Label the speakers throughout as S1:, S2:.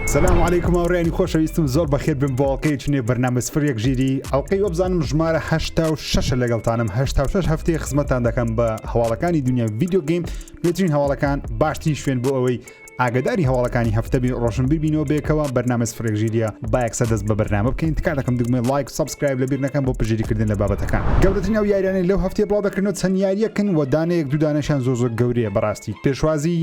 S1: سلام علیکم ئەوڕێنی خۆشەویستم زۆر بەخێر بن بۆ ئەڵلقەی چنێ بەرنامە سفرێک ژیری ئەڵلقەی وە بزانم ژمارە 86 لەگەڵتانم 86 هەفتەیە خزمەتتان دەکەم بە هەواڵەکانی دنیا ڤیدیۆ گەیم بێترین هەواڵەکان باشترین شوێن بۆ ئەوەی ئاگداری هەواڵەکانی هەفتە بی ڕۆشنبیر بینەوە بێکەوە بەرنامە سفرێک ژیریە با یەکسە دەست بە بەرنامە بکەین تکا دەکەم دگمەی لایک سابسکرایب لەبیر نەکەم بۆ پژێریکردن لە بابەتەکان گەورەترین ئەو یاریانەی لەو هەفتەیە بڵاو دەکردنەوە چەند یاریەکن و دانەیەک دوو دانەشان زۆر گەورەیە بەڕاستی پێشوازی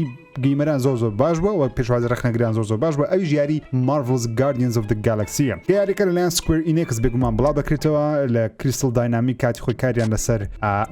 S1: گیمەران زۆر باش بووە و پێشوازی ڕخنەگران زۆر باش بووە ئەویش یاری Marvel's Guardians of the Galaxy یاریەکە لەلایەن Square Enix بێگومان بڵاو دەکرێتەوە لە Crystal Dynamics کاتی خۆی کاریان لەسەر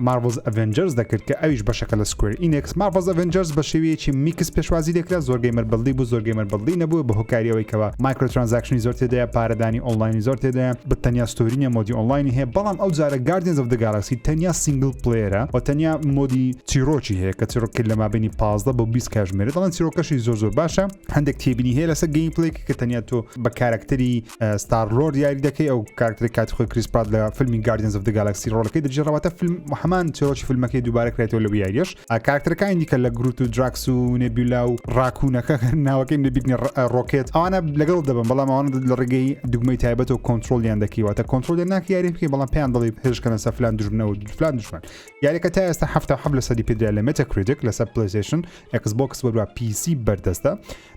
S1: Marvel's Avengers دەکرد کە ئەویش بەشەکە لە Square Enix Marvel's Avengers بە شێوەیەکی میکس پێشوازی دەکرێت زۆر گەیمەر بەڵدی بوو زۆر گەیمەر بەڵدی نەبوو بە هۆکاریەوەی کەوە مایکرۆترانزاکشنی زۆر تێدایە پارەدانی ئۆنلاینی زۆر تێدایە بەتەنیا ستۆرینە مۆدی ئۆنلاینی هەیە بەڵام ئەو جارە Guardians of the Galaxy تەنیا سینگل پلێرە و تەنیا مۆدی چیرۆکی هەیە کە چیرۆکی لە مابینی 15 بۆ 20 کاژمێرە دەڵێن چیرۆکەشی زۆر باشە هەندێک تێبینی هەیە لەسەر گەیم پلەیەکی کە تەنیا تۆ بە کارکتەری ستار لۆرد یاری دەکەی ئەو کارکتەری کاتی خۆی کریس پرات لە فیلمی Guardians of the Galaxy ڕۆڵەکەی دەجێڕەوەتە فیلم هەمان چیرۆکی فیلمەکەی دووبارە کرێتەوە لە یاریش کارکتەرەکانی دیکە لە گروت و دراکس و نێبیولا و ڕاکوونەکە ناوەکەی نەبیتنی ڕۆکێت ئەوانە لەگەڵ دەبن بەڵام ئەوانە لە ڕێگەی دوگمەی تایبەت و کۆنتترۆلیان دەکەیواتە کۆنتترۆلیان ناکە یاری بکەی بەڵام پێیان دەڵی هێشکەنە سە فلان دژمنەوە فلان دژمن یاریەکە تا ئێستا 77% پێدرا لە Metacritic لەسەر PlayStation Xbox وەروە PC بەردەستە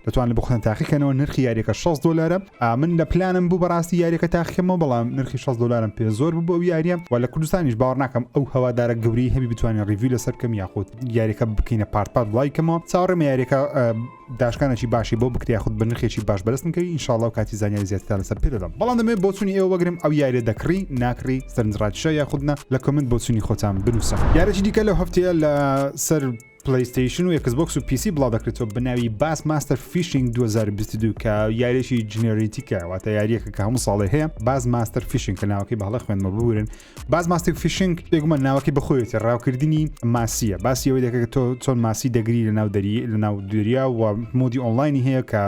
S1: دەتوانن بۆ خۆتان تاقیکەنەوە نرخی یاریەکە $6 من لە پلانم بوو بەڕاستی یاریەکە تاقیکەمەوە بەڵام نرخی $6 پێ زۆر بوو بۆ یاریە و لە کوردستانیش باوەڕ ناکەم ئەو هەوادارە گەوری هەبی بتوانین ڕیڤیو لەسەر بکەم یاخود یاریەکە بکەینە پارت لایکەمەوە چاوەڕێمە یاریەکە داشکانێکی باشی بۆ بکرێ یاخود بە نرخێکی باش بەرزن کەی ئینشاءالله و کاتی زانیاری زیاتر لەسەر پێدەدەم بەڵام دەمێت بۆ چوونی ئێوە وەگرم ئەو یاریە دەکڕی ناکڕی سەرنجڕاتشە یاخودنا لە کۆمنت بۆ چوونی خۆتان بنووسە یارێکی دیکە لەو هەفتەیە لە سەر PlayStation و Xbox و PC بڵاو دەکرێتەوە بناوی باس ماستەر فیشینگ 2022 کە یاریێکی جنێریتیکە واتە یاریەکە کە هەموو ساڵی هەیە باز ماستەر فیشینگ کە ناوەکەی بەڵە خوێنمە ببورن باز ماستەر فیشینگ بێگومان ناوەکەی بخۆیەتی ڕاوکردنی ماسیە باسی ئەوەی دەکە تۆ چۆن ماسی دەگری لە ناو دەریا و مۆدی ئۆنلاینی هەیە کە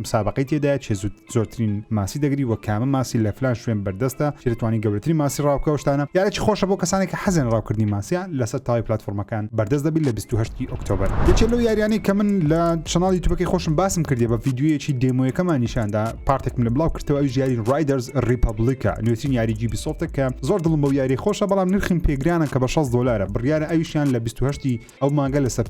S1: مسابقەی تێدایە چێ زۆرترین ماسی دەگری و کامە ماسی لە فلان شوێن بەردەستە چ دەتوانانی گەورەترین ماسی ڕاوکە شتانە یارێکی خۆشە بۆ کەسانێک کە حەزێن ڕاوکردنی ماسیان لەسەر تاوی پلتفۆرمەکان بەردەست دەبێت لە 28 ئۆکتۆبر یەکێک لەو یاریانەی کە من لە چناڵی یوتیوبەکەی خۆشم باسم کردی بە ڤیدیۆیەکی دێمۆیەکەمان نیشاندا پارتێکم لە بڵاو کردەوە ئەویش یاری Riders Republic نوێترین یاری Ubisoft کە زۆر دڵم بەو یاری خۆشە بەڵام نرخیم پێگرانە کە بە $6 بڕیارە ئەویشیان لە 28 ئەو مانگە لەسەر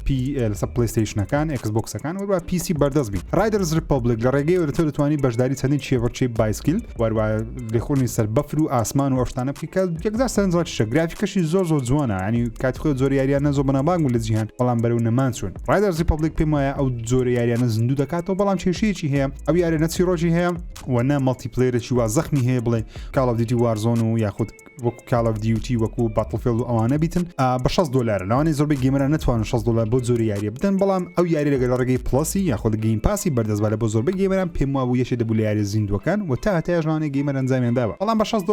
S1: PlayStationەکان Xboxەکان وەروە PC بەردەست بین Riders Republic لە ڕێگەی تۆ دەتوانانی بەشداری چەندین چێوەڕچەی بایسکل وەروە لێخۆنی سەر بەفر و ئاسمان و ئەوشتانە بکە یەکجار سەرنجڕاتیشە گرافیکەشی زۆر جوانە ینی کاتی خۆی زۆر یاریانە زۆر بەنابانگ لە جیهان بەڵام بەرەو نەمان چوون Riders Republic پێم وایە ئەو زۆر یاریانە زیندوو دەکاتەوە بەڵام کێشەیەکی هەیە ئەو یاریە نەچیرۆکی هەیە و نە مەڵتیپلەیەرێکی وا زەخمی هەیە بڵێ Call of Duty Warzone و یاخود وەکو Call of Duty وەکو Battlefield و ئەوانە بیتن بە $6 لەوانەیە زۆربەی گەیمەران نەتوانن $6 بۆ زۆر یاریە بدەن بەڵام ئەو یاری لەگەڵ ڕێگەی پلسی یاخود گەیم پاسی بەردەستبارە بۆ زۆربەی گەیمەران پێم وابوو یەکێ دەبوو لە یاری زیندوەکان و تا هەتایەژوانەی گەیمەر ئەنجامیان داوە بەڵام بە $6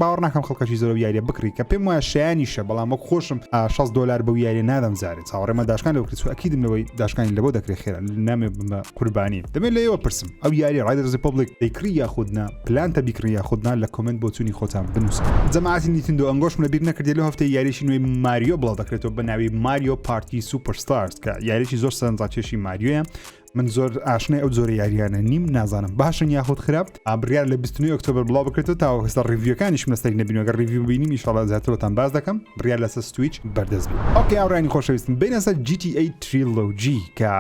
S1: باوەڕ ناکەم خەڵکەشی زۆر یاریە بکڕی کە پێم وایە شایانیشە بەڵام وەک خۆشم $6 بەو یاری نادەم زارێت چاوەڕێمە داشکان لەو کرد و ئەکیدم لەوەی داشکانی لەبۆ دەکرێت خێرا نامێ بمە قوربانی دەمێت لەوە پرسم ئەو یاری Riders Republic دەیکڕی یاخودنا پلانتە بیکڕی یاخودنا لە کۆمنت بۆ چوونی خۆتان بنووسن جەماعەتی نیتندۆ ئەنگۆشم لەبیر نەکردێت لەو هەفتەی یاریشی نوێی ماریۆ بڵاو دەکرێتەوە بە ناوی ماریۆ پارتی سوپەرستارز کە یاریی زۆر سەرنجڕاکێشی ماریۆیە من زۆر ئاشنای ئەو زۆر یاریانە نیم نازانم باشن یاخود خراپ بڕیار لە 29 ئۆکتۆبر بڵاو بکرێتەوە تا هێستا ڕیڤیوەکانیش مەستێک نەبینەوە ڕیڤیو بینیم ئینشاڵڵا زیاترەوەتان باز دەکەم بڕیار لەسەر ستویچ بەردەست بێت ئۆکێ ئاوڕانی خۆشەویستم بینە سەر GTA Trilogy کە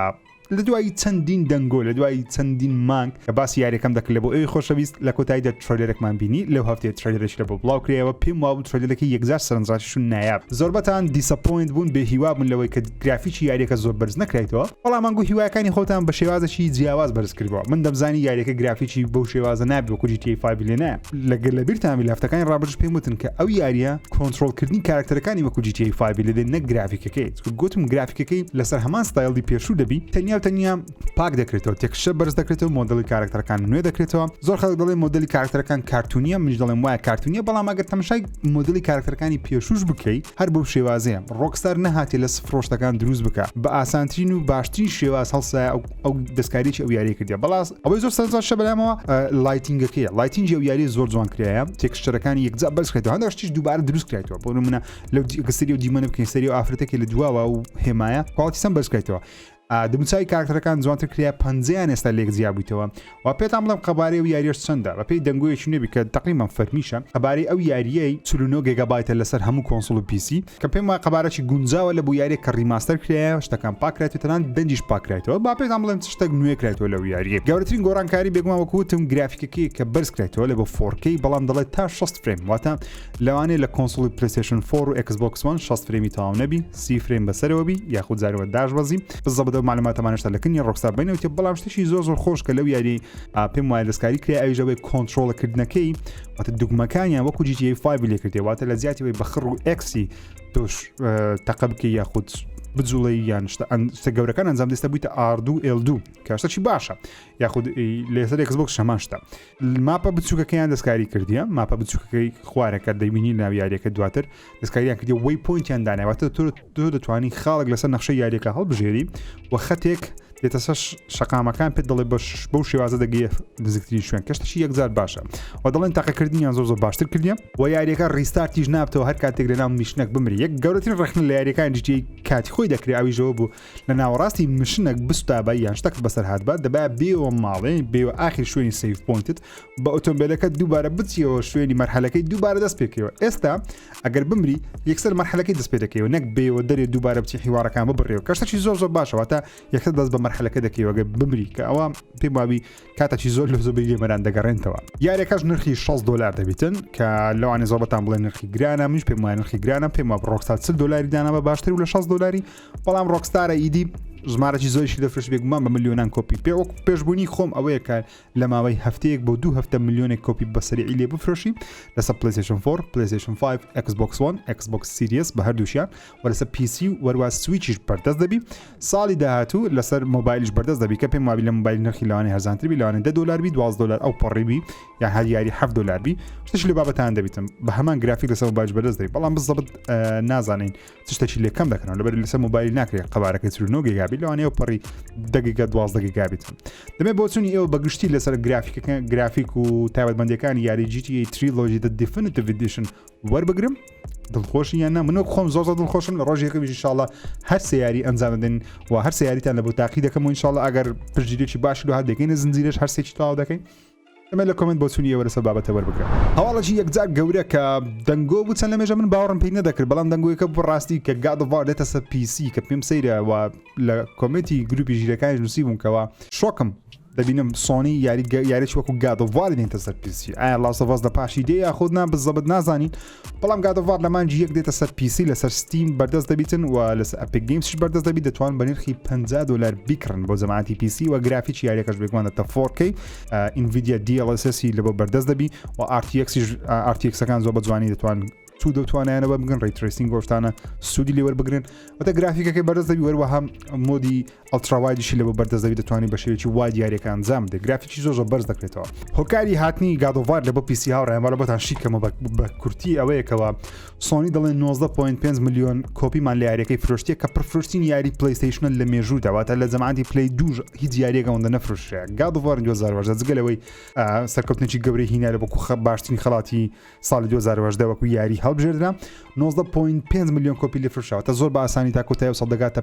S1: لە دوای چەندین دەنگۆ لە دوای چەندین مانگ کە باسی یاریەکەم دەکرد لە بۆ ئەوی خۆشەویست لە کۆتاییدا ترێلەرێکمان بینی لەو هەفتەیە ترێلەرێکی لە بۆ بڵاو کرێەوە پێم وابوو ترێلەرێکی یەکجار سەرنجڕاتیشون نایاب زۆربەتان دیسەپۆینت بوون بێ هیوا بوون لەوەی کە گرافیکی یاریەکە زۆر بەرز نەکرێتەوە بەڵام مانگو هیوایەکانی خۆتان بە شێوازێکی جیاواز بەرز کردەوە من دەمزانی یاریەکە گرافیکی بەو شێوازە نابێت وەکو GTA 5 لێنە لەگەر لەبیرتان هەفتەکانی ڕابردش پێم وتن کە ئەو یاریە کۆنتترۆلکردنی کارکتەرەکانی وەکو GTA 5 لێدێن نە گرافیکەکەی گوتم گرافیکەکەی لەسەر هەمان ستایلی پێشوو دەبی تەنیا پاک دەکرێتەوە تێکشە بەرز دەکرێتەوە مۆدلی کارکتەرەکان نوێ دەکرێتەوە زۆر خەڵک دەڵێ مۆدلی کارکتەرەکان کارتونیە منش دەڵێم وایە کارتونیە بەڵام ئەگەر تەماشای مۆدلی کارکتەرەکانی پێشوش بکەیت هەر بەو شێوازەیە ڕۆکستار نەهاتێ لە سفرۆشتەکان دروست بکە بە ئاسانترین و باشترین شێواز هەڵسایە ئەو دەستکاریی ئەو یاری کردیا بەڵاس ئەوەی زۆر سەرنجڕاکێشە بەلامەوە لایتینگەکەیە لایتینگی ئەو یاری زۆر جوان کرایە تێکشتەرەکانی یەکجا بەرز کرێتەوە هەندێک شتیش دووبارە دروست کرایەوە بۆ نمونە لەو گەسەری و دیمەنە بکەین سەری و ئافرەتێکی لە دواوە و هێمایە کواڵیتی سەم بەرز کرایەوە دموچای کارکتەرەکان جوانتر کریا 50 ئێستا لێک زیابوویتەوە و پێتان بڵم قەبارەی و یاریش چەندە بە پێی دەنگۆیەکی نەبی کە تقریبا فەرمیشە قەبارەی ئەو یاریەی 49 گیگابایتە لەسەر هەموو کۆنسۆل و پیسی کە پێم وایە قەبارەی گونجاوە لە بۆ یاریە کە ڕیماستەر کرایە شتەکان پاکرایەوە تەنان دەنجیش پاکرایەوە با پێتان بڵێم شتێک نوێ کرایەوە لەو یاریە گەورەترین گۆڕانکاری بێگومان وەکوتم گرافیکەکەی کە بەرز کرایەوە لە بۆ 4K بەڵام دەڵێت تا 60 فریم واتە لەوانەیە لە کۆنسۆڵی پلیستیشن 4 و Xbox One 60 فریمی تەواو نەبی 30 فریم بەسەرەوە بی یاخود زارەوە داش بەزی بزەبەدە معلوماتەمانشتا لەکنی ڕۆکستار بینەوە بەڵام شتێکی زۆر خۆش کە لەو یاری پێم وایە دەستکاری کرێ ئەویژەوەی کۆنترۆڵەکردنەکەی واتە دوگمەکانیان وەکو GTA 5 لێ کردێ واتە لە زیاتیەوەی بەخڕ و ئەکسی تۆش تەقە بکەی یاخود بجوڵی یان شتە گەورەکان ئەنجام دەستە بوویتە R2 L2 کاشتەی باشە یاخود لەسەر Xbox شەماشتە ماپە بچووکەکەیان دەستکاری کردیە ماپە بچووکەکەی خوارەکە دەیبینی ناو یاریەکە دواتر دەستکاریان کردی وەی پوینتیان داناواتە تۆ دەتوانی خاڵک لەسەر نەخشە یاریەکە هەڵبژێری و خەتێک دێتە شەقامەکان پێت دەڵێ بەو شێوازە دەگەیە نزیکترین شوێن کەشتەشی یەکجار باشە و دەڵێن تاقەکردنیان زۆر باشتر کردیە و یاریەکە ڕیستارتیش نابتەوە هەر کاتێک لە ناو میشنێک بمری یەک گەورەترین ڕخنە لە یاریەکان GTA کاتی خۆی دەکرێت ئەویژەوە بوو لە ناوەڕاستی مشنێک بستابە یان شتێک بەسەر هاتبە دەبا بێوە ماڵێ بێوە ئاخر شوێنی سیف پوینتت بە ئۆتۆمبیلەکە دووبارە بچیەوە شوێنی مەرحەلەکەی دووبارە دەست پێکەوە ئێستا ئەگەر بمری یەکسەر مەرحەلەکەی دەست پێ دەکەوە نەک بێوە دەرێ دووبارە بچی حیوارەکان ببڕێەوە کەشتێکی زۆر باشە واتە یەکسەر دەست بە مەرحەلەکە دەکەوە بمری کە ئەوە پێم وابی کاتێکی زۆر لە زۆر گێمەران دەگەڕێنەوە یاریەکەش نرخی $60 دەبیتن کە لەوانێ زۆربەتان بڵێن نرخی گرانە منش پێم وایە نرخی گرانە پێم وایە ڕۆکستار $40 داناوە باشتر و لە $60 بەڵام ڕۆکستارە ئیدی ژمارەی زۆریشی دەفرش بێگومان بە ملیۆنان کۆپی پێشبوونی خۆم ئەوەیە کە لە ماوەی هەفتەیەک بۆ 2 هەفتە ملیۆنێک کۆپی بەسەریعی لێ بفرۆشی لەسەر PlayStation 4 PlayStation 5 Xbox One Xbox Series بە هەردووشیان و لەسەر PC وەروە سویچیش بەردەست دەبی ساڵی داهاتوو لەسەر مۆبایلیش بەردەست دەبی کە پێم وابی لە مۆبایل نرخی لەوانەیە هەرزانتر بی لەوانەیە $10 بی $12 ئەو پەڕی بی یا هەر یاری $7 بی شتێکی لە بابەتان دەبیتم بە هەمان گرافیک لەسەر مۆبایل بەردەست دەبی بەڵام بزەبت نازانین شتێکی لێ کەم دەکەنەوە لەبەر لەسەر مۆبایل ناکرێت قەبارەکەی 49 گیگابی لەوانەیە پەڕی دقیقە 12 گیگابیت دەمێ بۆچوونی ئێوە بەگشتی لەسەر گرافیک و تایبەتمەندیەکانی یاری GTA Trilogy The Definitive Edition وەربگرم دڵخۆشی یان نە منە خۆم زۆر دڵخۆشم لە ڕۆژێکەکەش ئینشاڵڵا هەر سەیاری ئەنجام دەدەین و هەر سەیاریتان لە بۆ تاقی دەکەم و ئینشاڵڵا ئەگەر پشتگیرێکی باش لە هەر دەکەین زنجیرەش هەر سێکی تەواو دەکەین ئەمە لە کۆمنت بۆچوونی ئێوە لەسەر بابەتە وەربگرم هەواڵەکی یەکجار گەورە کە دەنگۆ بوو چەند لە مێژە من باوەڕم پێی نەدەکرد بەڵام دەنگۆیەکە بڕاستی کە God of War دێتە سەر PC کە پێم سەیرە و لە کۆمنتی گروپی ژیرەکانیش نووسی بووم کەەوە شۆکم دەبینم سۆنی یاریێکی وەکو God of War دێتە سەر PC ئایا Last of Us لە پاشی دێ یا خۆت بزەبت نازانین بەڵام God of War لە مانجی یەک دێتە سەر PC لەسەر Steam بەردەست دەبیتن و لەسەر Epic Gamesش بەردەست دەبیت دەتوان بە نرخی $50 بیکڕن بۆ جەماعەتی PC و گرافیکی یاریەکەش بێگومان دەتە 4K Nvidia DLSS لە بۆ بەردەست دەبی و RTX-ەکان زۆر بە جوانی دەتوان دەتوانیانەوە بگەن ڕیتریسینگ گۆشتانە سوودی لێوە بگرن وتە گرافیکەکەی بەردەست دەبی وەروەها مۆدی ئەلتراوایدیشی لە بۆ بەردەست دەبی دەتوانانی بە شێوەیەکی وای دیارەکە ئەنجام بدە گرافیکی زۆر بەرز دەکرێتەوە هۆکاری هاتنی God of War لە بۆ PC هاوڕێن وەڵە بۆتان شیکەمە بە کورتی ئەوەیەکەوە سۆنی دەڵێن 19.5 ملیۆن کۆپیمان لە یاریەکەی فرۆشتیە کە پرفرۆشتین یاری پلیستیشن لە مێژوو داواتە لە زەمانی پلی 2 هیچ یاریەکە ئەوەندە نەفرۆشرا God of War 2018 جگەلەوەی سەرکەوتنێکی گەورەی هینە لە بۆ باشترین خەڵاتی ساڵی 2018 وەکو یاری هەڵبژێردرا 19.5 ملیۆن کۆپی لێ فرۆشراوە تا زۆر بە ئاسانی تا کۆتایە سەڵ دەگاتە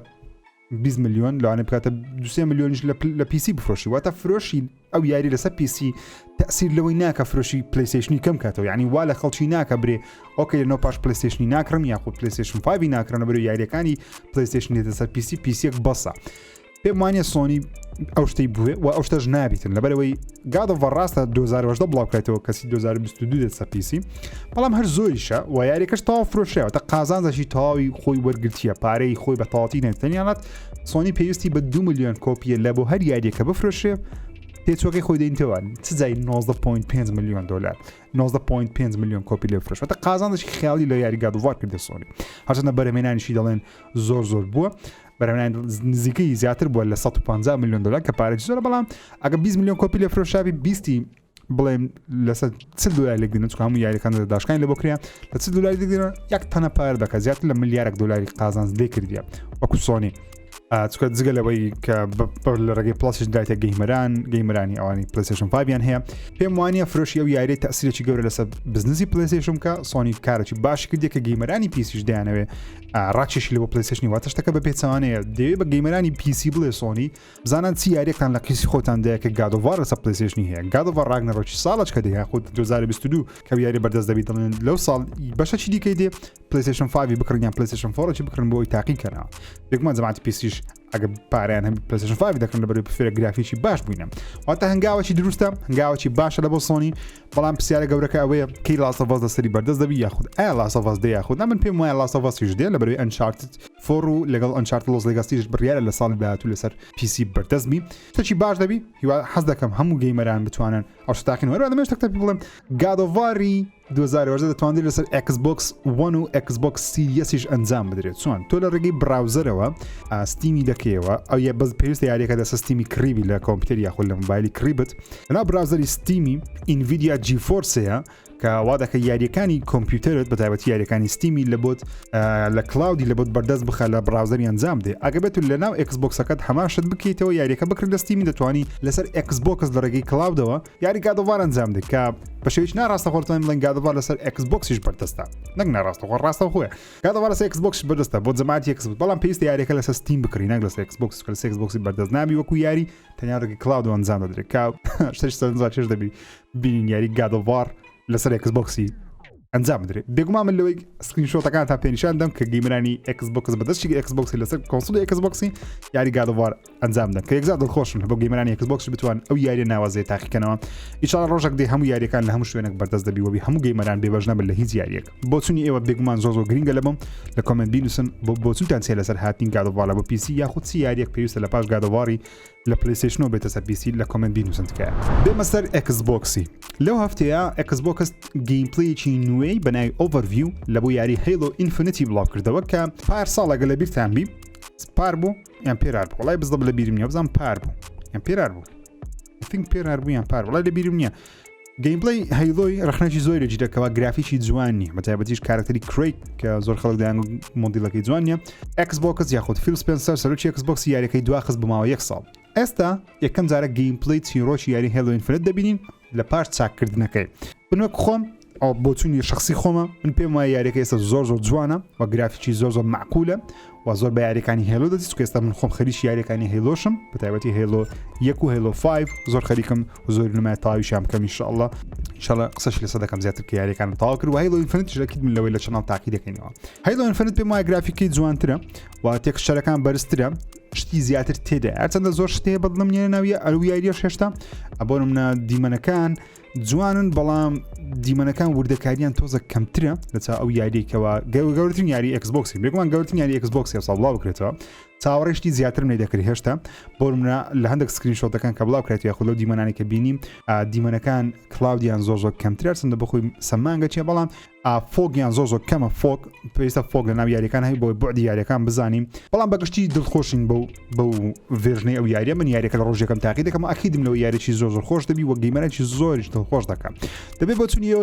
S1: 20 ملیۆن لەوانێ بکاتە 2 ملیۆنیش لە PC بفرۆشی واتە فرۆشی ئەو یاری لەسەر PC تەسیر لەوەی ناکە فرۆشی پلیستیشنی کەم کاتەوە یعنی وا لە خەڵکی ناکە برێ ئۆکەی لەنەوە پاش پلیستیشنی ناکڕم یاخود PlayStation 5 ناکڕنە بەرەو یاریەکانی پلیستیشن دێتە سەر PC بەسە پێم وانیە سۆنی ئەو شتەی بووێ و ئەو شتەش نابیتن لەبەرەوەی God of War ڕاستە 2018 بڵاوکرێتەوە کەسی 2022 دێت سەر PC بەڵام هەر زۆریشە و یاریەکەش تەواو فرۆشرایەوە تا قازانجەشی تەواوی خۆی وەرگرتیە پارەی خۆی بە تەواوی نێتەنیانات سۆنی پێویستی بە 2 ملیۆن کۆپیە لە بۆ هەر یاریەکە بفرۆشێ پێچۆکەی خۆی دەینتەوە چ جای $19.5 ملیۆن $19.5 ملیۆن کۆپی لێ فرۆش واتە قازانجەشی خیاڵی لە یاری God of War کردە سۆنی هەرچەندە بەرهەمێنانیشی دەڵێن زۆر بووە بەرهەمێنان نزیکەی زیاتر بووە لە $150 ملیۆن کە پارێکی زۆرە بەڵام ئەگە 20 ملیۆن کۆپی لێ فرۆشابی 20 بڵێم لەسەر $40 لێک دێنن چکە هەموو یاریەکان داشکانی لە بۆ کرێن لە $40 دێنن یەک تەنە پار دەکە زیاتر لە $1 ملیارد قازانج لێ کردیە وەکو سۆنی چکە جگە لەوەی کە لە ڕێگەی پڵاسیش دایتە گەیمەرانی ئەوانی پلیستیشن 5یان هەیە پێم وانە فرۆشی ئەو یاری تەسیرێکی گەورە لەسەر بزنسی پلیستیشن کە سۆنی کارێکی باش کردێ کە گەیمەرانی پیسیش دەیانەوێ ڕاکێشی لەوە پلیستیشنی واتە شتەکە بە پێچەوانەیە دەوێت بە گەیمەرانی پیسی بڵێ سۆنی بزانان چی یاریەکان لە قیسی خۆتان دەیە کە گادۆڤار لەسەر پلیستیشنی هەیە گادۆڤار ڕاگنەڕۆکی ساڵەچ کە دەیە خۆت 2022 کە یاری بەردەست دەبیت دەڵێن لەو ساڵ بەشە چی دیکەی دێ پلیستیشن 5 بکڕن یان پلیستیشن 4 چی بکڕن بۆی تاقیکەرەوە بێگومان جەماعەتی پیسیش ئەگە پاریان هەم پلیستیشن 5 دەکەن لەبەر فێرە گرافیکی باش بووینە واتە هەنگاوەکی دروستە هەنگاوەکی باشە لە بۆ سۆنی بەڵام پرسیارە گەورەکە ئەوەیە کەی لاست ئۆف ئەس لەسەری بەردەست دەبی یاخود ئایا لاست ئۆف ئەس دێ یاخود من پێم وایە لاست ئۆف ئەسیش دێ لەبەرەوەی ئەنچارتد 4 و لەگەڵ ئەنچارتد لۆس لێگاسیش بڕیارە لە ساڵی داهاتوو لەسەر پیسی بەردەست بی شتێکی باش دەبی هیوا حەز دەکەم هەموو گەیمەران بتوانن ئەو شتاکەن وەرە دەمێش تەکتە بڵێم گادۆڤاری 2010 دەتوانێت لەسەر Xbox One و Xbox Seriesیش ئەنجام بدرێت چۆن تۆ لە ڕێگەی براوزەرەوە ستیمی دەکەیەوە ئەو یە بەس پێویستە یاریەکە دەسە ستیمی کریبی لە کۆمپیوتەر یاخود لە مۆبایلی کریبت لەناو براوزەری ستیمی ئینڤیدیا GeForce-ەیە کە وا دەکە یاریەکانی کۆمپیوتەرت بە تایبەتی یاریەکانی ستیمی لە بۆت لە کلاودی لە بۆت بەردەست بخە لە براوزەری ئەنجام دێ ئەگەبێت و لەناو Xboxەکەت هەماشت بکەیتەوە یاریەکە بکرد لە ستیمی دەتوانی لەسەر Xbox لە ڕێگەی کلاودەوە یاری گادۆڤار ئەنجام دێ کە بەشێویش ناڕاستەخۆرتان بڵێن گادۆڤار لەسەر Xboxیش بەردەستە نەک ناڕاستەخۆ ڕاستە خۆیە گادۆڤار لەسەر Xboxیش بەردەستە بۆ جەماعەتی Xbox بەڵام پێویستە یاریەکە لەسەر ستیم بکڕی نەک لەسەر Xbox کە لەسەر Xboxی بەردەست نابی وەکو یاری تەنیا ڕێگەی کلاودەوە ئەنجام دەدرێت کە شتێک سەرنجا چێش دەبی بینین یاری گادۆڤار لەسەر Xboxی ئەنجام بدرێت بێگومان من لەوەی سکرین شۆتەکان تا پێنیشان دەم کە گەیمەرانی Xbox بەدەستی Xboxی لەسەر کۆنسۆلی Xboxی یاری گادۆڤار ئەنجام دەن کە یەکزار دڵخۆشن بۆ گەیمەرانی Xbox بتوان ئەو یاریە ناوازێ تاقیکەنەوە ئیشاڵە ڕۆژێک دێ هەموو یاریەکان لە هەموو شوێنێک بەردەست دەبی وەبی هەموو گەیمەران بێبەش نەبن لە هیچ یاریەک بۆ چوونی ئێوە بێگومان زۆر گرینگە لەبم لە کۆمنت بینوسن بۆ چوتان چێ لەسەر هاتین گادۆڤار بۆ پیسی یاخود چی یاریەک پێویستە لە پاش گادۆڤاری لە پلیستیشن بێتە سەر پیسی لە کۆمنت بینوسن تکایە بێمە سەر Xboxی لەو هەفتەیە Xbox گەیمپلەیەکی نوێی بەناوی ئۆڤەرویو لە بۆ یاری هەیلۆ ئینفینیتی بڵاو کردەوە کە پار ساڵەگە لە بیرتان بی پار بوو یان پێرار بوو وڵای بزدە لە بیرم نییە بزانم پار بوو یان پێرار بوو فینگ پێرار بوو یان پار وڵای لە بیرم نییە گەیمپلەی هەیلۆی ڕخنەی زۆری جیرەکەەوە گرافیکی جوانی بەتایبەتیش کارکتەری کریک کە زۆر خەڵک دایان مۆدیلەکەی جوانیە Xbox یاخود فیل سپنسەر سەرۆکی Xbox یاریەکەی دواخست بماوە 1 ساڵ ئێستا یەکەم جارە گەیمپلەی چیرۆکی یاری هێلۆ ئینفینیت دەبینین لە پاش چاکردنەکەی بنوەک خۆم ئەو بۆچوونی شخصی خۆمە من پێم وایە یاریەکە ئێستا زۆر جوانە و گرافیکی زۆر معقولە و زۆر بە یاریەکانی هێلۆ دەست کە ئێستا من خۆم خەریکی یاریەکانی هێلۆشم بەتایبەتی هێلۆ 1 و هێلۆ 5 زۆر خەریکم و زۆر نمای تاویشیان بکەم ئینشاءالله ئینشاءالله قسەش لەسەر دەکەم زیاتر کە یاریەکان تاوا کرد و هێلۆ ئینفینیت ژەکیت من لەوەی لە چەناڵ تاقی دەکەینەوە هێلۆ ئینفینیت پێم وایە گرافیکی جوانترە و تێکسچەرەکان بەرزترە شتی زیاتر تێدا هەرچەندە زۆر شتەیە بەدڵم نیە ناویە ئەو یاریەش هێشتا ئەبۆ منە دیمەنەکان جوانن بەڵام دیمەنەکان وردەکاریان تۆزە کەمترە لەچا ئەو یاریێکەوە گەورەترین یاری Xboxی بێگومان گەورەترین یاری Xbox ساڵ بڵاو بکرێتەوە چاوەڕێشتی زیاتر منە دەکرێت هێشتا بۆ منە لە هەندێک سکرین شۆتەکان کە بڵاو کرێت یاخود لەو دیمەنانی کە بینیم دیمەنەکان کلاودیان زۆر کەمترە چەندە بخۆی سەمانگە چیە بەڵام فۆگیان زۆر کەمە فۆک پێویستە فۆک لە ناو یاریەکان هەیە بۆ بۆعدی یاریەکان بزانیم بەڵام بەگشتی دڵخۆشین بەو ڤێژنەی ئەو یاریە من یاریەکە لە ڕۆژێکم تاقی دەکەم ئەکیدم لەو یاریی زۆر خۆش دەبی وە گەیمەرێکی زۆریش دڵخۆش دەکەم دەبێت بۆ چونیەوە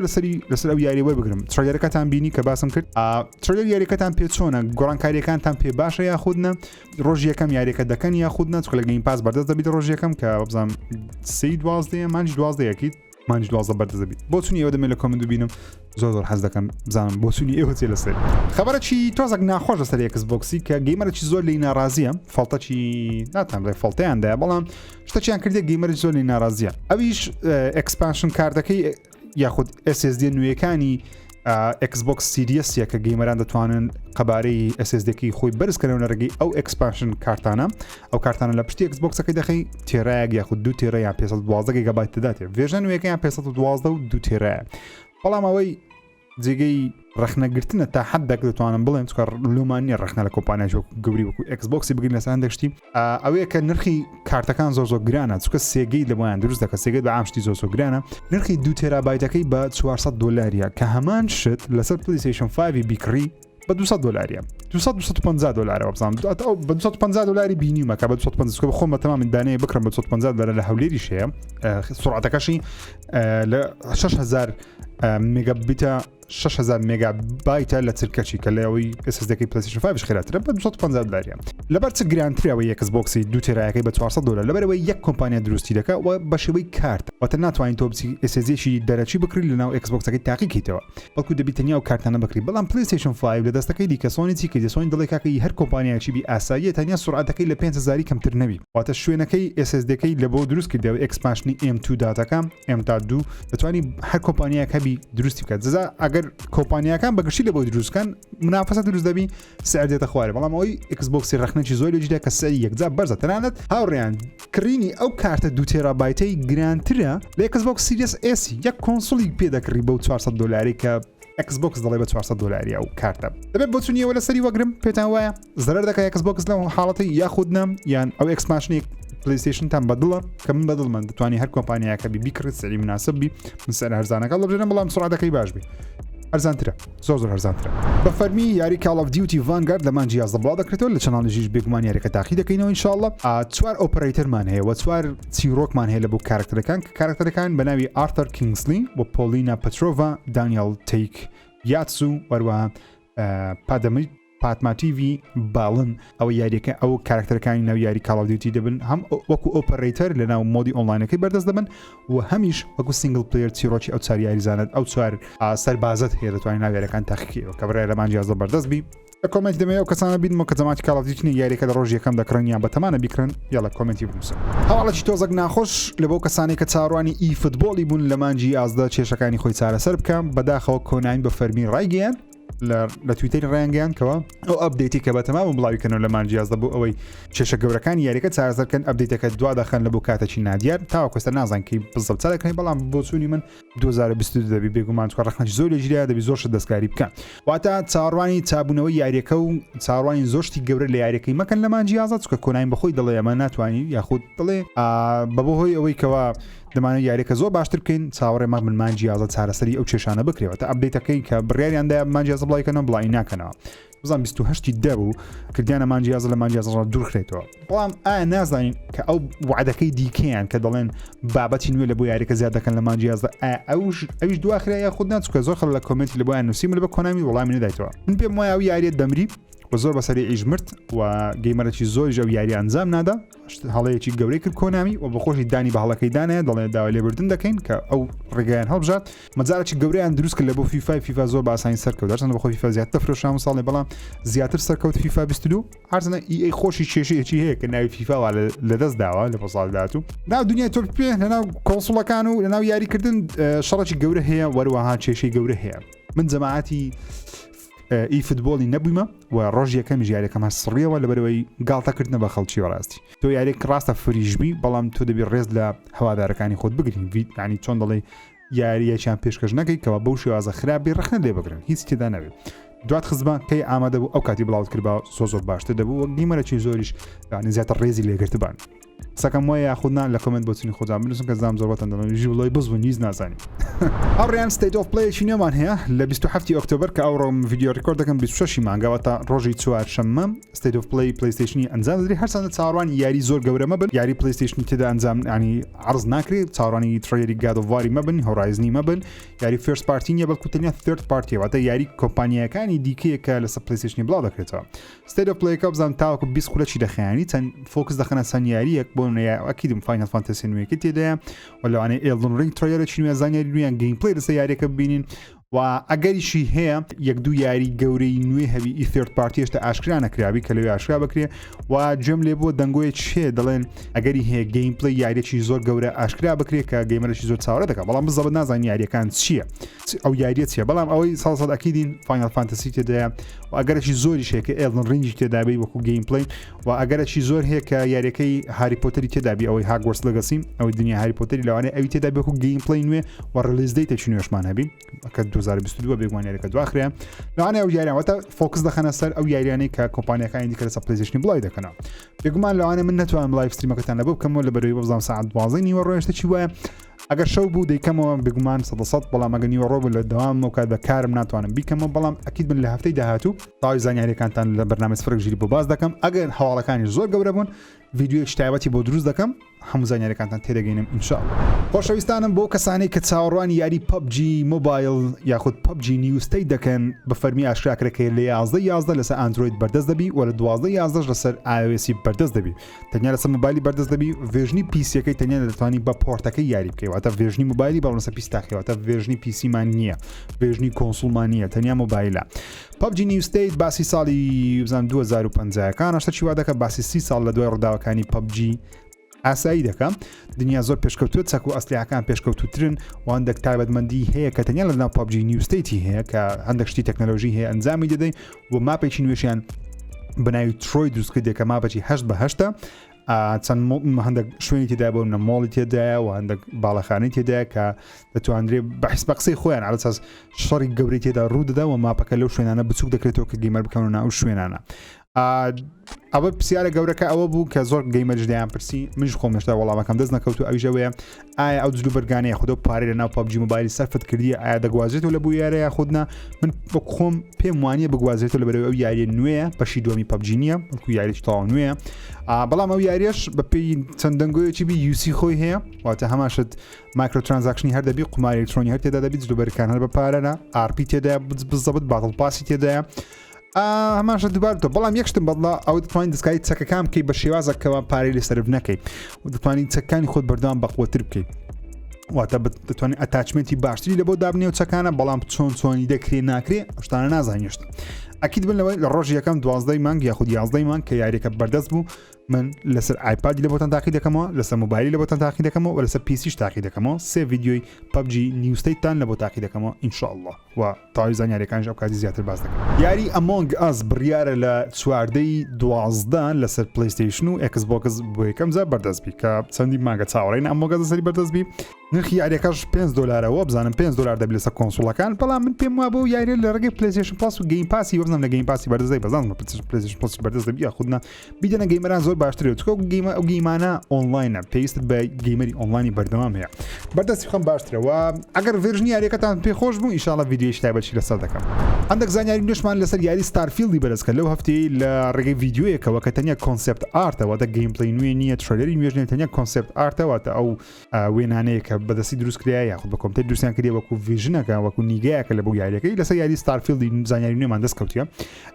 S1: لەسەر ئەو یاری وەی بگرم تڕیلەرەکەتان بینی کە باسم کرد تڕیلەر یاریەکەتان پێ چۆنە گۆڕانکاریەکانتان پێ باشە یاخودنە ڕۆژ یەکەم یاریەکە دەکەن یاخودنە چکە لە گەیم پاس بەردەست دەبیت ڕۆژ یەکەم کە بزانم 12 مانج 12 یەکیت مانج 12 بەردەست دەبیت بۆ چونی ئێوە دەمێت لە کۆمنت ببینم زۆر حەز دەکەم بزانم بۆ چونی ئێوە چێ لەسەر خەبەرێکی تۆزێک ناخۆش لەسەر Xboxی کە گەیمەرێکی زۆر لی ناڕازیە فڵتەکی ناتان بڵێ فڵتەیاندایە بەڵام شتێکیان کردێ گەیمەرێکی زۆر لی ناڕازیە ئەویش ئەکسپانشن کاردەکەی یاخود SSD نوێیەکانی Xbox Seriesە کە گەیمەران دەتوانن قەبارەی SSD-کی خۆی بەرزکەنەوە لە ڕێگەی ئەو ئەکسپانشن کارتانە ئەو کارتانە لە پشتی Xboxەکەی دەخی تێرایەک یاخود 2 تێرە یان 512 گیگابایت دەداتێ ڤێژن نوێیەکەیان 512 و 2 تێرەیە بەڵام ئەوەی جێگەی ڕخنەگرتنە تا حدێک دەتوانم بڵێن چکە لومانی ڕخنە لە کۆمپانیای گەوری وەکو Xboxی بگرین لەسەر هەندێکشتی ئەوەیە کە نرخی کارتەکان زۆر گرانە چکە سێگەی لەوەیان دروست دەکە سێگەی بە ئامشتی زۆر گرانە نرخی 2 تێرابایتەکەی بە 400 دلاریە کە هەمان شت لەسەر PlayStation 5 بیکڕی بە 200 دلارە 250 دلارەوە بزانم بە 250 دلاری بینیمە کە بە 250 خۆم بە تەمام دانەیە بکڕم بە 250 دلار لە هەولێری شەیە سرعتەکەشی لە 6000 مێگابیتە 6000 ميجا بايت لە چرکەچی کە لەوەی SSD PlayStation 5 خێراترە بە 250 دلار لەبەر چ گرانترەوەی Xbox 2 تێرایەکەی بە 400 دلار لەبەرەوەی یەک کۆمپانیا دروستی دەکات و بە شێوەی کارت واتە ناتوانین تۆ بچی SSD-شی دەرەچی بکڕی لەناو Xbox-ەکەی تاقیکەیتەوە بەڵکو دەبێت تەنیا و کارتانە بکڕی بەڵام PlayStation 5 لە دەستەکەی دیکە سۆنی چی کە سۆنی دڵی کاکەی هەر کۆمپانیایکی بی ئاساییە تەنیا سرعەتەکەی لە 5000 کەمتر نەبی واتە شوێنەکەی SSD-کەی لە بۆ دروست کردەوە expansion M2 داتەکان M.2 دەتوانانی هەر کۆمپانیایەک هەبی دروستی بکات جزا ئەگەر کۆمپانیەکان بەگشتی لە بۆ دروستکان منافەسە دروست دەبی سعر دێتە خوارێ بەڵام ئەوەی Xbox ڕخنەی زۆر لەجیدا کە سەری یەکجا بەرزە تەنانەت هاوڕێیان کڕینی ئەو کارتە 2 تێرابایتەی گرانترە لە Xbox Series S یەک کۆنسۆلی پێدەکڕی بەو 400 دلاری کە Xbox دەڵێ بە 400 دلاری ئەو کارتە دەبێت بۆ چونیەوە لەسەری وەگرم پێتان وایە زەرەر دەکات Xbox لەو حاڵەتی یاخودنە یان ئەو expansion PlayStation تان بەدڵە کە من بەدڵ من دەتوانانی هەر کۆمپانیاکە بیکرێت سەری مناسب بی من سەر هەرزانەکە لەبژێنە بەڵام سرعەتەکەی باش بی هەرزانترە زۆر هەرزانترە بە فەرمی یاری Call of Duty Vanguard لە مانجی 11 بڵاو دەکرێتەوە لە چەناڵژیش بێگومان یاریەکە تاقی دەکەینەوە ئینشاءالله چوار ئۆپەرەیتەرمان هەیە و چوار چیرۆکمان هەیە لە بۆ کارکتەرەکان کە کارکتەرەکان بە ناوی ئارتەر کینگسلی بۆ پۆلینا پەترۆڤا دانیێل تەیک یاتسو وەروەها پاتماتیڤی باڵن ئەوە یاریەکە ئەو کارکتەرەکانی ناو یاری Call of Duty دەبن هەم وەکو ئۆپەرەیتەر لە ناو مۆدی ئۆنلاینەکەی بەردەست دەبن و هەمیش وەکو سینگل پلێر چیرۆکی ئەو چار یاریزانت ئەو چوار سەربازت هەیە دەتوانین ناو یاریەکان تاقیکەوە کە بڕای لە مانجی 11 بەردەست بی لە کۆمنت دەمەوە ئەو کەسانە بینمە کە جەماعەتی Call of Duty یاریەکە لە ڕۆژ یەکەم دەکڕن یان بەتەمانە بیکڕن یاڵە کۆمنتی بنووسن هەواڵەکی تۆزێک ناخۆش لە بۆ کەسانی کە چاڕوانی ئی فوتبۆڵی بوون لە مانجی 11 کێشەکانی خۆی چارەسەر بکەم بەداخەوە کۆناین بە فەرمی ڕایگەیان لە تویتەری ڕایانگەیانکەوە ئەو ئەپدەیتی کە بەتەمام بڵاویکەنەوە لە مانجی 11 بوو ئەوەی کێشە گەورەکانی یاریەکە چارەسەرکەن ئەپدەیتەکە دوا دەخەن لە بۆ کاتێکی نادیار تاوەکوستە نازانکەی بزڵ چارەکەی بەڵام بۆ چوونی من 2022 دەبی بێگومان چوار ڕخنەی زۆر لێژریا دەبی زۆر شت دەستکاری بکەن واتە چاڕوانی چابوونەوەی یاریەکە و چاڕوانی زۆشتی گەورە لە یاریەکەی مەکەن لە مانجی 11 چکە کۆناین بەخۆی دەڵێ ئەمە ناتوانانی یاخود دڵێ بەبەهۆی ئەوەی کەوا دەمانێت یاریەکە زۆر باشتر بکەین چاوەڕێمە من مانجی 11 چارەسەری ئەو کێشانە بکرێەوە تا ئەپدەیتەکەی کە بڕیاریاندا مانجی 11 بڵایکەنەوە بڵاوی ناکەنەوە بزان 28 دەبوو کردیانە مانجی 11 لە مانجی 11 دوورخرێتەوە بەڵام ئایا نازانین کە ئەو وعدەکەی دیکەیان کە دەڵێن بابەتی نوێ لە بۆ یاریەکە زیاد دەکەن لە مانجی 11 ئەویش دواخرای خود ناچکە زۆر خەڵک لە کۆمنتی لە بۆیان نووسیم لە بە کۆنامی وەڵامی نەدایتەوە من پێم وایە ئەو یاریە دەمری و زۆر بەسەری ئیژمرد و گەیمەرەی زۆری ئەو یاری ئەنجام نادا هەڵەیەکی گەورەی کرد کۆنامی و بەخۆشی دانی بە هەڵەکەی دانایە دەڵێن داوا لێبوردن دەکەین کە ئەو ڕێگەیان هەڵبژات مەجارێکی گەورەیان دروست کرد لە بۆ فیفا زۆر باسانی سەرکەوت دەچەن بەخۆی فیفا زیاتر فرۆشان ساڵی بەڵام زیاتر سەرکەوت فیفا 22 هەرچەندە ئەی خۆشی کێشەیەکی هەیە کە ناوی فیفا لەدەست داوە لە ساڵ داهاتوو ناو دنیای تۆپ پێ لەناو کۆنسوڵەکان و لەناو یاریکردن شەڕێکی گەورە هەیە وەروەها کێشەی گەورە هەیە من جەماعەتی ئی فوتبۆڵی نەبوویمە و ڕۆژ یەکەم یاریەکەمە سڕیەوە لەبەرەوەی گاڵتەکردنە بە خەڵکی وەڕاستی تۆ یاریێک ڕاستە فریژبی بەڵام تۆ دەبی ڕێز لە هەوادارەکانی خۆت بگرین ینی چۆن دەڵێ یاریەکیان پێشکەش نەکەی کەەوە بەو شێوازە خراپی ڕخنە لێ بگرن هیچ تێدا نەبێت دوات خزمان کەی ئامادە بوو ئەو کاتی بڵاوت کردبا زۆر باشتر دەبوو وەک دیمەرەی زۆریش زیاتر ڕێزی لێگرتبان سەکەم وایە یاخودنا لە کۆمنت بۆچنی خۆجان بنووسن کە زام زۆربەتەن دەڵێن ژی وڵی بزبوون هیچ نازانین ئەڕیان ستیت ئۆف پلەیەکی نێوان هەیە لە 27 ئۆکتۆبر کە ئەوڕۆم ڤیدیۆ ڕیکۆرد دەکەم 26 مانگەوەتە ڕۆژی چوارشەممە ستیت ئۆف پلەی پلیستیشنی ئەنجام دەدرێت هەرچەندە چاڕوانی یاری زۆر گەورە مەبن یاری پلیستیشنی تێدا ئەنجام ینی عرض ناکرێت چاڕوانی تڕێری گادۆڤاری مەبن هۆرایزنی مەبن یاری فێرست پارتی نیە بەڵکو تەنیا ثرد پارتی واتە یاری کۆمپانیەکانی دیکەیە کە لەسەر پلیستیشنی بڵاو دەکرێتەوە ستیت ئۆف پلەیەکە بزانام تاوەکو 20 خولەکی دەخایانی چەند فۆکس دەخەنە چەند یاریەک بۆ ئەکیدم فاینەل فانتەسی نوێیەکی تێدایە و لەوانەیە ئێلدن ڕینگ تڕێرێکی نوێ زانیاری نوێیان گەیم پلەی لەسەر یاریەکە ببینین و ئەگەریشی هەیە یەک دوو یاری گەورەی نوێ هەبی ئی ثرد پارتی هێشتا ئاشکرا نەکراوی کە لەوێ ئاشکرا بکرێ و جێم لێ بۆ دەنگۆیە چێ دەڵێن ئەگەری هەیە گەیم پلەی یاریێکی زۆر گەورە ئاشکرا بکرێت کە گەیمەرێکی زۆر چاوەڕێ دەکات بەڵام بزەبەت نازان یاریەکان چییە ئەو یاریە چیە بەڵام ئەوەی ساڵ ئەکیدین فاینەل فانتەسی تێدایە و ئەگەرێکی زۆری شێکە ئێلدن ڕینگی تێدابی وەکو گەیم پلەی و ئەگەرێکی زۆر هەیە کە یاریەکەی هاری پۆتەری تێدابی ئەوەی هاگوەرس لەگەسیم ئەوەی دنیا هاری پۆتەری لەوانەیە ئەوی تێدابی وەکو گەیم پلەی نوێ و ڕلیز دەیتێکی نوێشمان هەبین کە 2022 بێگومان یاریەکە دواخرێ لەوانەیە ئەو یاریانوەتە فۆکس دەخەنە سەر ئەو یاریانەی کە کۆمپانیەکانی دیکە لەسەر پلیستیشنی بڵاوی دەکەنەوە بێگومان لەوانەیە من نەتوانم لایڤ ستریمەکەتان لەبوو بکەمەوە لەبەرەوەی بەزانام ساعت 12 نیوە ڕۆژتێکی وایە ئەگەر شەو بوو دەیکەمەوە بێگومان 100 بەڵام ئەگەر نیوە ڕۆ لە دەوام و کات بە کارم ناتوانم بیکەمەوە بەڵام ئەکید من لە هەفتەی داهاتوو تاوی زانیاریەکانتان لە بەرنامە سفرەک ژیری بۆ باز دەکەم ئەگەر هەواڵەکانی زۆر گەورە بوون ڤیدیۆی شتایبەتی بۆ دروست دەکەم هەموو زانیاریەکانتان تێدەگەینم ئینشاءالله. خۆشەویستانم بۆ کەسانەی کە چاوەڕوانی یاری PUBG مۆبایل یاخود PUBG نیو ستەیت دەکەن بە فەرمی ئاشکراکرێکی لە 11 لەسەر ئاندروید بەردەست دەبی و لە 12 لەسەر iOS بەردەست دەبی. تەنیا لەسەر مۆبایلی بەردەست دەبی ڤێژنی پیسیەکەی تەنیا دەتوانانی بە پۆرتەکەی یاری بکەی واتە ڤێژنی مۆبایلی بەڵام لەسەر پیستاخیواتە ڤێژنی پیسیمان نییە ڤێژنی کۆنسوڵمان نییە تەنیا مۆبایلە. PUBG نیو ستەیت باسی ساڵی 2050 هەشتا چیوا دەکە باسی 30 ساڵ لە دوای ڕووداوەکانی PUBG ئاسایی دەکەم دنیا زۆر پێشکەوتووە چەک و ئەسلیحەکان پێشکەوتوترن و هەندێک تایبەتمەندی هەیە کە تەنیا لەناو PUBG نیو ستەیتی هەیە کە هەندێک شتی تەکنەلۆژی هەیە ئەنجامی دەدەین و ماپێکی نوێشیان بەناوی ترۆی دروستکردێک کە ماپەکی 8/8 چەند هەندێک شوێنی تێدا بۆ نە مۆڵی تێدایە و هەندێک باڵەخانەی تێدایە کە دەتوانرێ بەحس بە قسەی خۆیان ئالەساس شەڕی گەورەی تێدا ڕوودەدا و ماپەکە لەو شوێنانە بچووک دەکرێتەوە کە گەیمەر بکەون و ناو شوێنانە. ئەوە پرسیارە گەورەکە ئەوە بوو کە زۆر گەیمەرج دەیان پرسی منش خۆم هێشتا وەڵامەکەم دەست نەکەوت و ئەویژەوەیە ئایا ئەو جلو بەرگانەیە خودە پارەی لە ناو PUBG مۆبایلی سەرفت کردی ئایا دەگوازێتەوە لە بوو یاریە خودنا من بە خۆم پێم وانیە بگوازێتەوە لەبەرەوەی ئەو یاریە نوێیە بەشی دووەمی PUBG نییە بەڵکو یاریی تەواو نوێیە بەڵام ئەو یاریش بە پێی چەند دەنگۆیەکی UC خۆی هەیە واتە هەماشت مایکرۆ ترانزاکشنی هەر دەبی قماری ئەلکترۆنی هەر تێدا دەبی جلو بەرگان هەر بە پارەنە RP تێدایە بزەبت باتڵ پاسی تێدایە هەماشە دووبارتەوە بەڵام یەکشتم بەڵا ئەو دەتوانین دەستکاری چەکەکان بکەی بە شێوازەکەەوە پارەی لەسەرف نەکەی و دەتوانین چەکانی خۆت بەردەوام بەقوتر بکەیت واتە دەتوانین ئەتاچمنتی باشتری لە بۆ دابنێ و چەکانە بەڵام چۆنی دەکرێ ناکرێ شتانە نازانیشت ئەکید بن لەوەی لە ڕۆژ یەکەم 12 مانگ یاخود 11 مانگ کە یاریەکە بەردەست بوو من لەسەر ئایپادی لە بۆتان تاقی دەکەمەوە لەسەر مۆبایلی لە بۆتان تاقی دەکەمەوە و لەسەر پیسیش تاقی دەکەمەوە سێ ڤیدیۆی PUBG نیو ستەیتتان لە بۆ تاقی دەکەمەوە ئینشاءالله و تاوی زانیاریەکانش ئەو کاتی زیاتر باس دەکەم. یاری ئەمۆنگ ئەس بڕیارە لە چواردەی 12 لەسەر پلیستیشن و ئەکسبۆکس بۆ یەکەم جار بەردەست بی کە چەندی ماگە چاوەڕێن ئەمۆنگ سەری بەردەست بی نرخی یاریەکەش $5 بزانم $5 دەبێت لەسەر کۆنسۆڵەکان بەڵام من پێم وابوو یاری لە ڕێگەی پلیستیشن پلاس و گەیم پاسی وەزنم لە گەیم پاسی بەردەست بەزانم پلیستیشن پلاس بەردەست دەبی خودنا بیدەنە گەیمەران زۆر باشترێت چکە ئەو گەیمانە ئۆنلاینە پێویست بە گەیمەری ئۆنلاینی بەردەوام هەیە بەردەستی خۆم باشترەوە ئەگەر ڤێرژنی یاریەکەتان پێ خۆش بوو ئینشاڵڵا ڤیدیۆی تایبەتی لەسەر دەکەم. هەندێک زانیاری نوێشمان لەسەر یاری ستارفیلدی بەدەستکە لەو هەفتەی لە ڕێگەی ڤیدیۆیەکەوە کە تەنیا کۆنسپت ئارتەوە دە گەیمپڵی نوێ نییە ترێلەری نوێژنێ تەنیا کۆنسپت ئارتەوەتە ئەو وێنانەیە کە بەدەستی دروستکریا یاخود بە کۆمپیوتەر دروستیان کردی وەکو ڤیژنەکە وەکو نیگایەکە لە بۆ یاریەکەی لەسەر یاری ستارفیلدی زانیاری نوێمان دەستکەوتیە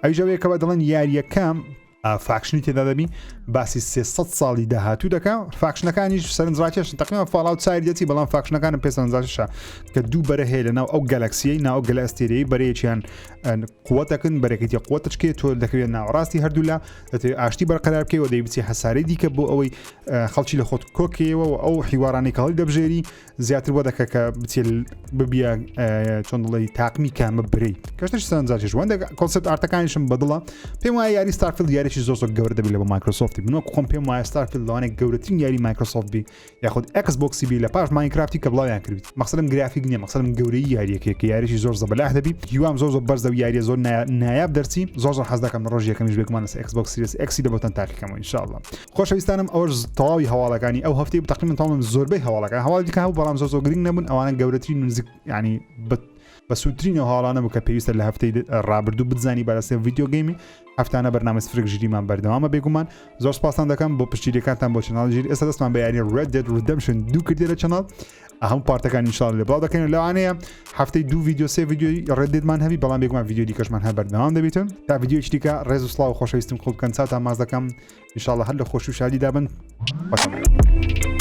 S1: ئەویژەوەیەکەوە دەڵێن یاریەکەم فاکشنی تێدا دەبی باسی 300 ساڵی داهاتوو دەکە فاکشنەکانیش سەرنجڕاکێش تقریبا فاڵاوت چاری دەچی بەڵام فاکشنەکانم پێ سەرنجڕاکێشە کە دوو بەرە هەیە لەناو ئەو گەلەکسیەی ناو گەلەستێرەی بەرەیەکیان قووەتەکەن بەرەکەتی قووەتچکێت تۆ دەکەوێت ناوەڕاستی هەردوو لە دەتوێت ئاشتی بەرقەرار بکەی و دەیبچی هەسارەی دیکە بۆ ئەوەی خەڵکی لە خۆت کۆکەوە و ئەو حیوارانی کاڵی دەبژێری زیاتر بۆ دەکە کە بچێت ببیە چۆن دڵی تاقمی کامە برەی کەشتش سەرنجڕاکێش وەندە کۆنسپت ئارتەکانیشم بەدڵە پێم وایە یاری ستارفیلد یاریی زۆر گەورە دەبێت لە بۆ مایکرۆسۆفتی بنەوە خۆم پێم وایە ستارفیلد لەوانێک گەورەترین یاری مایکرۆسۆفت بی یاخود ئەکسبۆکسی بی لە پاش ماینکرافتی کە بڵاویان کردیت مەقسەدم گرافیک نییە مەقسەدم گەورەی یاریەکە کە یاریشی زۆر زەبەلاح دەبی هیوام زۆر بەرز و یاریە زۆر نایاب دەرچی زۆر حەز دەکەم ڕۆژ یەکەمیش بێکمان لەسەر ئەکسبۆکس سیریس ئەکسی دەبێتن تاقیکەمەوە ئینشاءالله. خۆشەویستانم ئەوەش تەواوی هەواڵەکانی ئەو هەفتەی تقریبا تەمام زۆربەی هەواڵەکان هەواڵی دیکە هەبوو بەڵام زۆر گرنگ نەبوون ئەوانە گەورەترین نزیک ینی بە سووترینەوە هاڵانە بوو کە پێویستە لە هەفتەی ڕابردوو بتزانی بەرەسێ ڤیدیۆ گەیمی هەفتانە بەرنامە سفرێک ژیریمان بەردەوامە بێگومان زۆر سپاسان دەکەم بۆ پشتیریەکانتان بۆ چەناڵ ژیر ئێستا دەستمان بە یاری Red Dead Redemption 2 کردی لە چەناڵ هەموو پارتەکان ئینشاڵڵا لێ بڵاو دەکەین لەوانەیە هەفتەی 2 ڤیدیۆ 3 ڤیدیۆی Red Deadمان هەبی بەڵام بێگومان ڤیدیۆ دیکەشمان هەر بەردەوام دەبێتن تا ڤیدیۆیەکی دیکە ڕێز و سڵاو و خۆشەویستم خوب بکەن چاتان ماز دەکەم ئینشاڵڵا هەر لە خۆشی و شادی دابن بەتەمەن.